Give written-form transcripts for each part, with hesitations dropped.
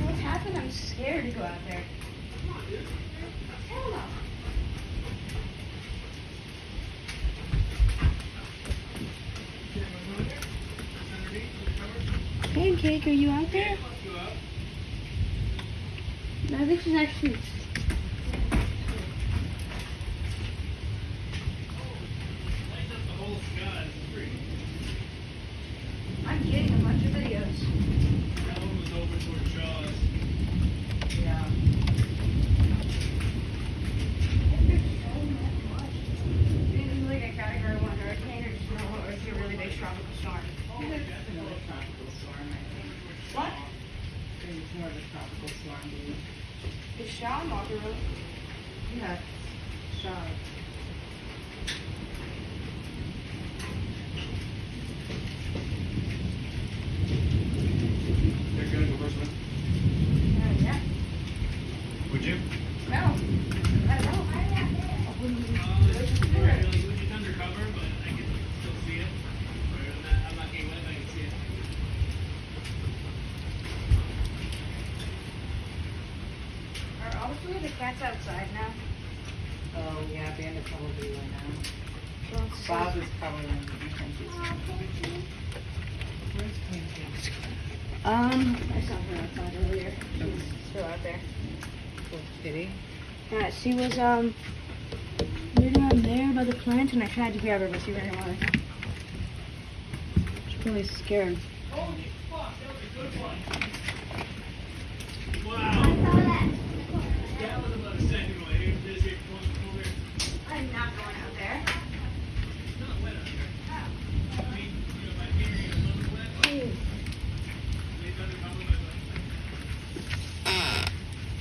What's happened? I'm scared to go out there. Hell no. Pancake, are you out there? No, this is actually. I'm getting a bunch of videos. That one was over toward Shaw's. Yeah. This is like a category 1 hurricane or snow, or is it a really big tropical storm? Definitely a tropical storm, I think. What? I think it's more of a tropical storm, dude. Is Sean Walker Road? Yeah, Shaw. They're gonna go first one. Yeah. Would you? No. I don't know. It's undercover, but I can still see it. I'm not getting wet, but I can see it. Are all three of the cats outside now? Oh, yeah, Bandit probably went out. Well, it's Bob is probably in the defenses. Where's Pancake? I saw her outside earlier. She's still out there. Oh, Kitty? Yeah, she was, right around there by the plant, and I tried to grab her, but she ran away. She's really scared. Holy fuck, that was a good one. Wow. That was about a second away. Here's this here. Come over here. I'm not going out there. It's not wet out there. I mean, if I hear you, it's a little wet, but it's undercover, but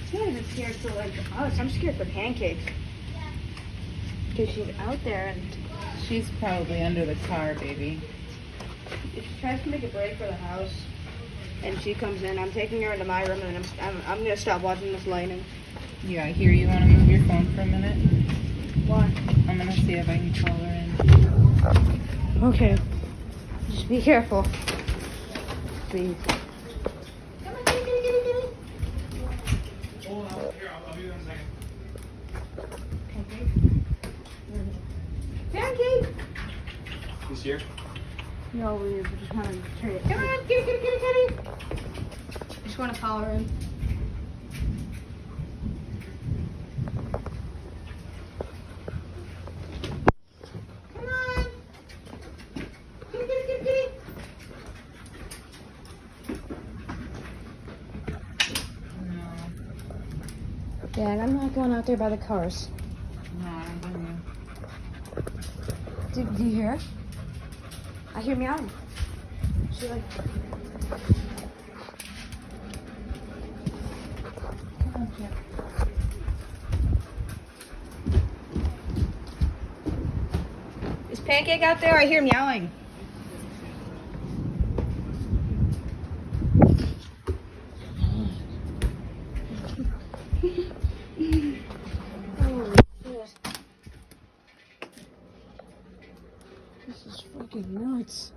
She's not even scared for like us. I'm scared for Pancakes. Because she's out there, and She's probably under the car, baby. if she tries to make a break for the house, and she comes in, I'm taking her into my room, and I'm gonna stop watching this lightning. Yeah, I hear you want to move your phone for a minute. Why? I'm gonna see if I can call her in. Okay. Just be careful. Please. hold on. Here, I'll be there in a second. Pancake! He's here? No, we just want to turn it. Come on, kitty! Just want to follow her in. Come on! Kitty! No, Yeah, and I'm not going out there by the cars. no, I don't blame you. Do you hear her? I hear meowing. She like. Come on, Jack. Is Pancake out there? I hear meowing. Holy shit. This is fucking nuts.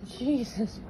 Jesus.